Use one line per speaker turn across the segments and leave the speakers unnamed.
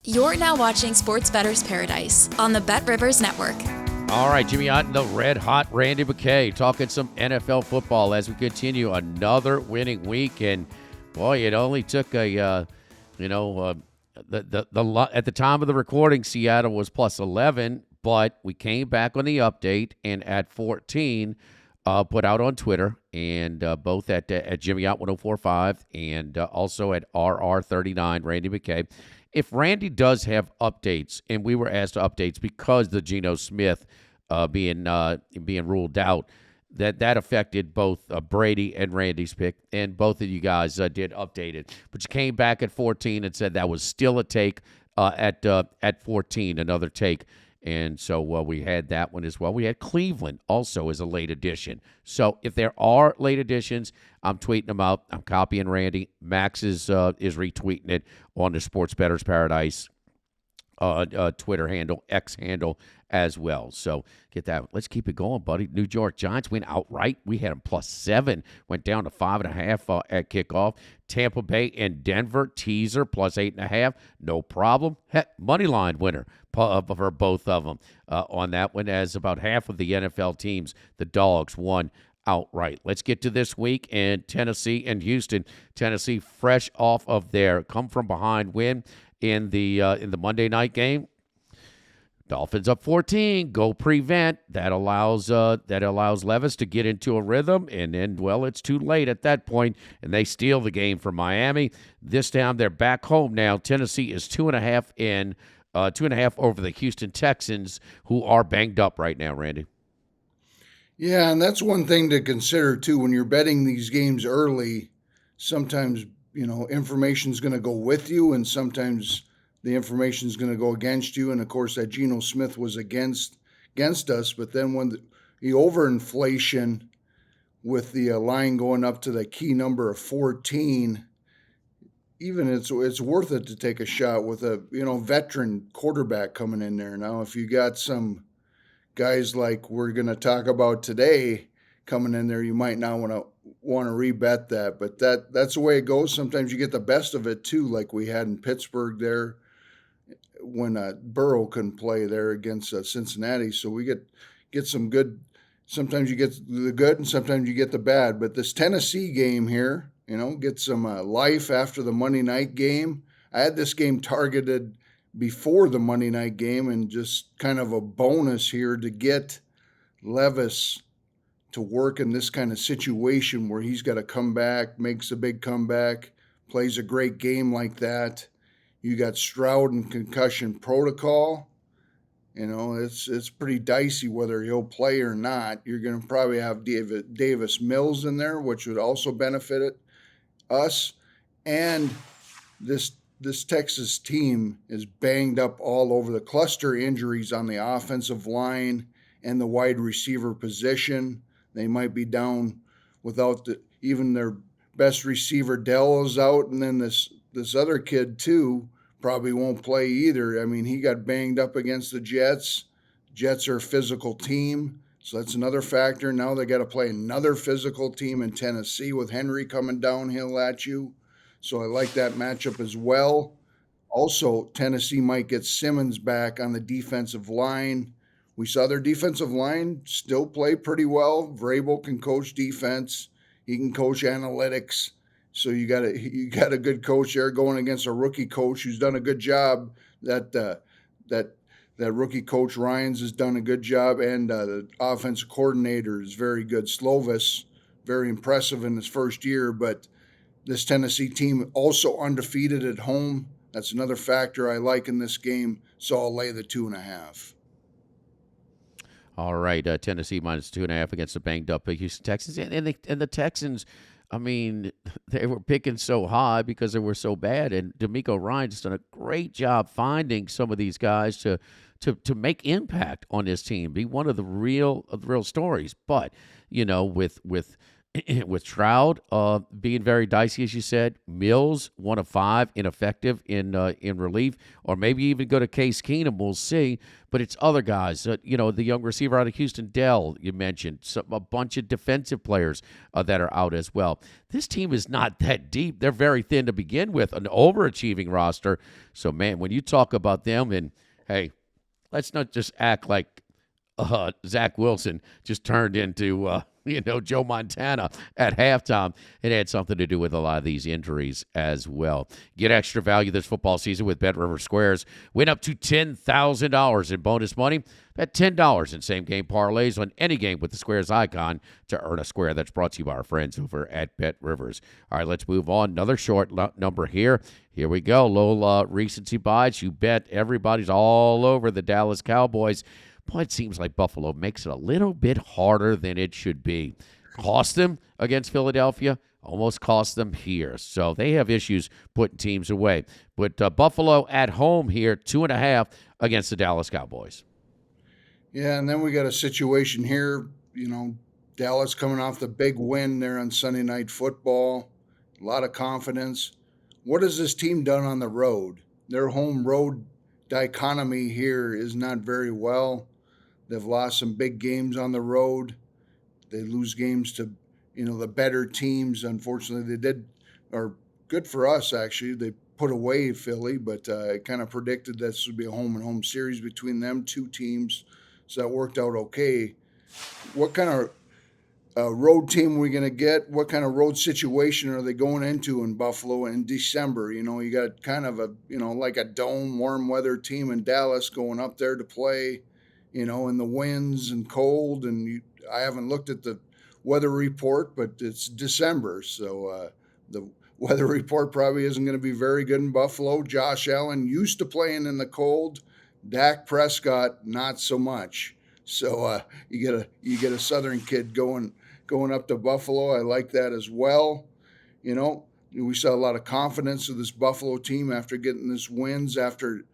You're now watching Sports Bettor's Paradise on the BetRivers Network.
All right, Jimmy Ott and the red hot Randy McKay talking some NFL football as we continue another winning week. And boy, it only took at the time of the recording, Seattle was plus 11, but we came back on the update and at 14, put out on Twitter and both at Jimmy Ott 1045 and also at RR39 Randy McKay. If Randy does have updates, and we were asked updates because the Geno Smith being ruled out, that affected both Brady and Randy's pick, and both of you guys did update it. But you came back at 14 and said that was still a take at 14, another take. And so we had that one as well. We had Cleveland also as a late addition. So if there are late additions, I'm tweeting them out. I'm copying Randy. Max is retweeting it on the Sports Bettor's Paradise Twitter handle, X handle as well. So get that. Let's keep it going, buddy. New York Giants went outright. We had them plus 7. Went down to 5.5 at kickoff. Tampa Bay and Denver teaser plus 8.5. No problem. Heck, money line winner for both of them on that one, as about half of the NFL teams, the Dogs, won outright. Let's get to this week and Tennessee and Houston. Tennessee fresh off of their come from behind win in the Monday night game. Dolphins up 14. Go prevent. That allows Levis to get into a rhythm, and then, well, it's too late at that point, and they steal the game from Miami. This time they're back home now. Tennessee is 2.5 over the Houston Texans, who are banged up right now, Randy.
Yeah, and that's one thing to consider too when you're betting these games early. Sometimes, information's going to go with you, and sometimes the information is going to go against you. And of course, that Geno Smith was against us. But then when the overinflation with the line going up to the key number of 14, even it's worth it to take a shot with a veteran quarterback coming in there. Now, if you got some guys like we're going to talk about today coming in there, you might not want to rebet that. But that's the way it goes. Sometimes you get the best of it too, like we had in Pittsburgh there, when Burrow couldn't play there against Cincinnati. So we get some good. Sometimes you get the good and sometimes you get the bad. But this Tennessee game here, get some life after the Monday night game. I had this game targeted before the Monday night game, and just kind of a bonus here to get Levis to work in this kind of situation where he's got to come back, makes a big comeback, plays a great game like that. You got Stroud in concussion protocol. It's pretty dicey whether he'll play or not. You're going to probably have Davis Mills in there, which would also benefit us. And this Texas team is banged up all over. The cluster injuries on the offensive line and the wide receiver position. They might be down without even their best receiver. Dell is out, and then this other kid too probably won't play either. I mean, he got banged up against the Jets. Jets are a physical team, so that's another factor. Now they got to play another physical team in Tennessee with Henry coming downhill at you. So I like that matchup as well. Also, Tennessee might get Simmons back on the defensive line. We saw their defensive line still play pretty well. Vrabel can coach defense. He can coach analytics. So you got a good coach there going against a rookie coach who's done a good job. That rookie coach Ryans has done a good job, and the offensive coordinator is very good. Slovis, very impressive in his first year, but this Tennessee team also undefeated at home. That's another factor I like in this game, so I'll lay the 2.5.
All right, Tennessee minus 2.5 against the banged up Houston Texans, and the Texans. I mean, they were picking so high because they were so bad, and D'Amico Ryan's done a great job finding some of these guys to make impact on this team, be one of the real stories. But with with Stroud being very dicey, as you said. Mills, 1 of 5, ineffective in relief, or maybe even go to Case Keenum. We'll see. But it's other guys. The young receiver out of Houston, Dell, you mentioned. A bunch of defensive players that are out as well. This team is not that deep. They're very thin to begin with, an overachieving roster. So, man, when you talk about them, and, hey, let's not just act like Zach Wilson just turned into Joe Montana at halftime. It had something to do with a lot of these injuries as well. Get extra value this football season with BetRivers Squares. Win up to $10,000 in bonus money. Bet $10 in same-game parlays on any game with the Squares icon to earn a square. That's brought to you by our friends over at BetRivers. All right, let's move on. Another short number here. Here we go. Little recency bias. You bet everybody's all over the Dallas Cowboys. Boy, it seems like Buffalo makes it a little bit harder than it should be. Cost them against Philadelphia, almost cost them here. So they have issues putting teams away. But Buffalo at home here, 2.5 against the Dallas Cowboys.
Yeah, and then we got a situation here, Dallas coming off the big win there on Sunday Night Football. A lot of confidence. What has this team done on the road? Their home-road dichotomy here is not very well. They've lost some big games on the road. They lose games to, the better teams. Unfortunately, or good for us, actually. They put away Philly, but I kind of predicted this would be a home-and-home series between them two teams, so that worked out okay. What kind of road team are we going to get? What kind of road situation are they going into in Buffalo in December? You got kind of like a dome, warm weather team in Dallas going up there to play, in the winds and cold. And I haven't looked at the weather report, but it's December. So the weather report probably isn't going to be very good in Buffalo. Josh Allen used to playing in the cold. Dak Prescott, not so much. So you get a Southern kid going up to Buffalo. I like that as well. We saw a lot of confidence of this Buffalo team after getting this wins, after,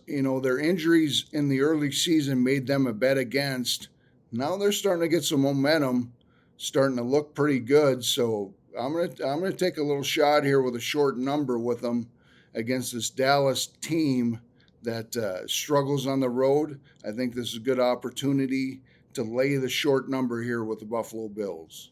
their injuries in the early season made them a bet against. Now they're starting to get some momentum, starting to look pretty good. So I'm gonna take a little shot here with a short number with them against this Dallas team that struggles on the road. I think this is a good opportunity to lay the short number here with the Buffalo Bills.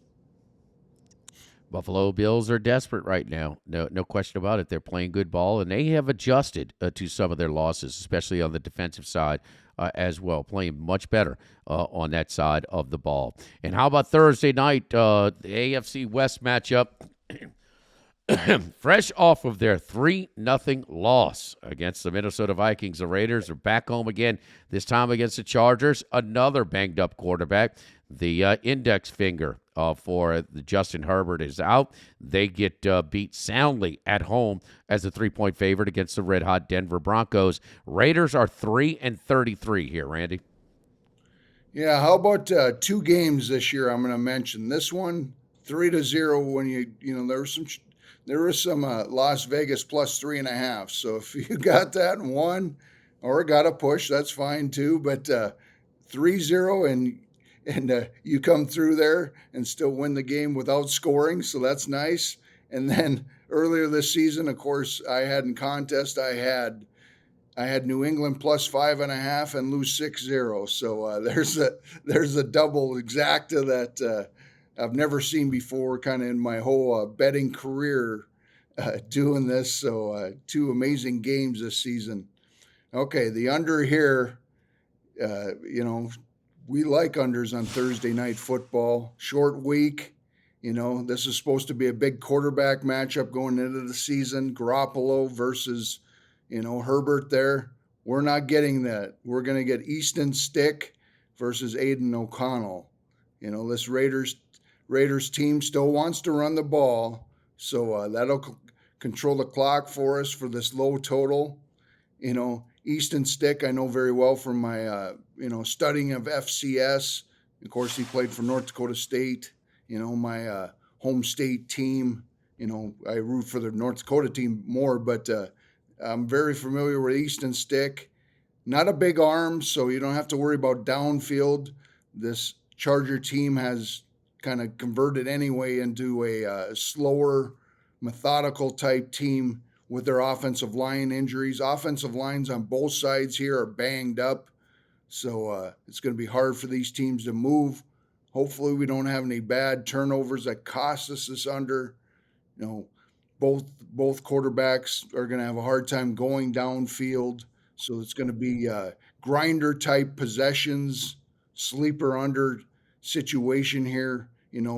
Buffalo Bills are desperate right now. No question about it. They're playing good ball, and they have adjusted to some of their losses, especially on the defensive side as well, playing much better on that side of the ball. And how about Thursday night, the AFC West matchup? Fresh off of their 3-0 loss against the Minnesota Vikings, the Raiders are back home again, this time against the Chargers. Another banged-up quarterback. The index finger for Justin Herbert is out. They get beat soundly at home as a 3-point favorite against the red-hot Denver Broncos. Raiders are 3-33 here, Randy.
Yeah, how about 2 games this year I'm going to mention? This one, 3-0 when there was some Las Vegas plus 3.5. So if you got that and won or got a push, that's fine too. But 3-0 and you come through there and still win the game without scoring. So that's nice. And then earlier this season, of course, I had in contest, I had New England plus 5.5 and lose 6-0. So there's a double exacta that I've never seen before, kind of in my whole betting career doing this. So 2 amazing games this season. Okay, the under here, we like unders on Thursday Night Football. Short week. This is supposed to be a big quarterback matchup going into the season. Garoppolo versus, Herbert there. We're not getting that. We're going to get Easton Stick versus Aiden O'Connell. This Raiders team still wants to run the ball, so that'll control the clock for us for this low total. Easton Stick, I know very well from my, studying of FCS. Of course, he played for North Dakota State, my home state team. I root for the North Dakota team more, but I'm very familiar with Easton Stick. Not a big arm, so you don't have to worry about downfield. This Charger team has kind of converted anyway into a slower, methodical type team with their offensive line injuries. Offensive lines on both sides here are banged up. So it's going to be hard for these teams to move. Hopefully we don't have any bad turnovers that cost us this under. Both quarterbacks are going to have a hard time going downfield. So it's going to be grinder type possessions, sleeper under situation here.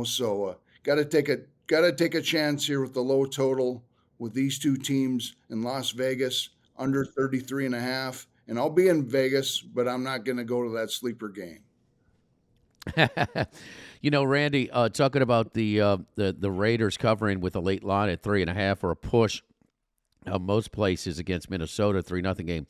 So got to take a chance here with the low total with these two teams in Las Vegas under 33.5. And I'll be in Vegas, but I'm not going to go to that sleeper game.
Randy, talking about the Raiders covering with a late line at 3.5 or a push, most places against Minnesota, 3-0 game.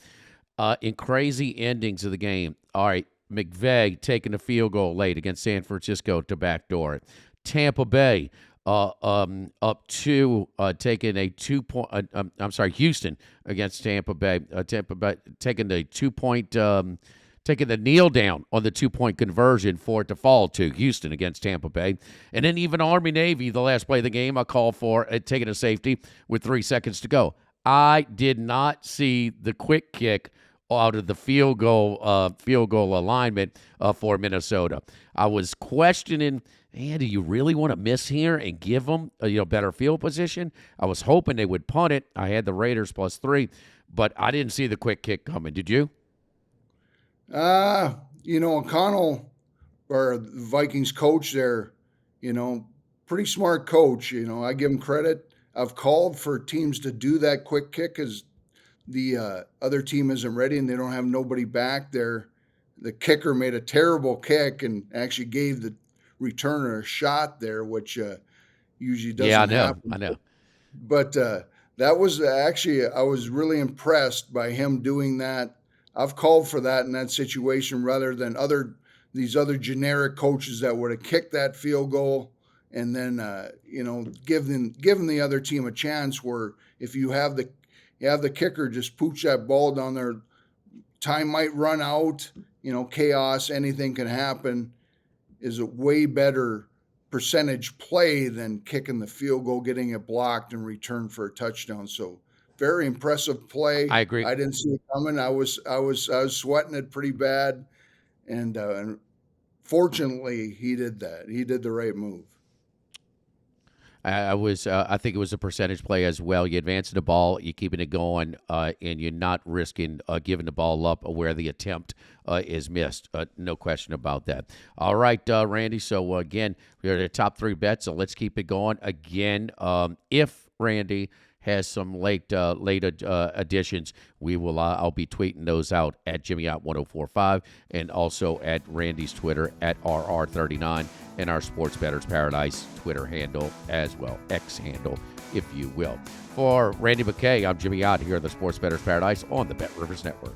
In crazy endings of the game, all right, McVay taking a field goal late against San Francisco to backdoor it. Tampa Bay up two, taking a 2-point. Houston against Tampa Bay. Tampa Bay taking the 2-point. Taking the kneel down on the 2-point conversion for it to fall to Houston against Tampa Bay. And then even Army-Navy, the last play of the game, I call for taking a safety with 3 seconds to go. I did not see the quick kick out of the field goal alignment for Minnesota. I was questioning, do you really want to miss here and give them a better field position? I was hoping they would punt it. I had the Raiders +3, but I didn't see the quick kick coming. Did you?
O'Connell, or the Vikings coach there, pretty smart coach. I give him credit. I've called for teams to do that quick kick because the other team isn't ready and they don't have nobody back there. The kicker made a terrible kick and actually gave the returner a shot there, which usually doesn't happen.
I know.
But that was actually, I was really impressed by him doing that. I've called for that in that situation rather than these other generic coaches that would have kicked that field goal and then given the other team a chance. Where if you have the kicker just pooch that ball down there, time might run out. Chaos, anything can happen. Is a way better percentage play than kicking the field goal, getting it blocked, and returned for a touchdown. So. Very impressive play.
I agree.
I didn't see it coming. I was sweating it pretty bad, and fortunately he did that. He did the right move.
I think it was a percentage play as well. You advance the ball, you're keeping it going, and you're not risking giving the ball up where the attempt is missed. No question about that. All right, Randy. So again, we're at the top 3 bets. So let's keep it going. Again, if Randy has some late additions, we will. I'll be tweeting those out at Jimmy Ott 1045 and also at Randy's Twitter at RR39 and our Sports Bettors Paradise Twitter handle as well, X handle, if you will. For Randy McKay, I'm Jimmy Ott here at the Sports Bettors Paradise on the BetRivers Network.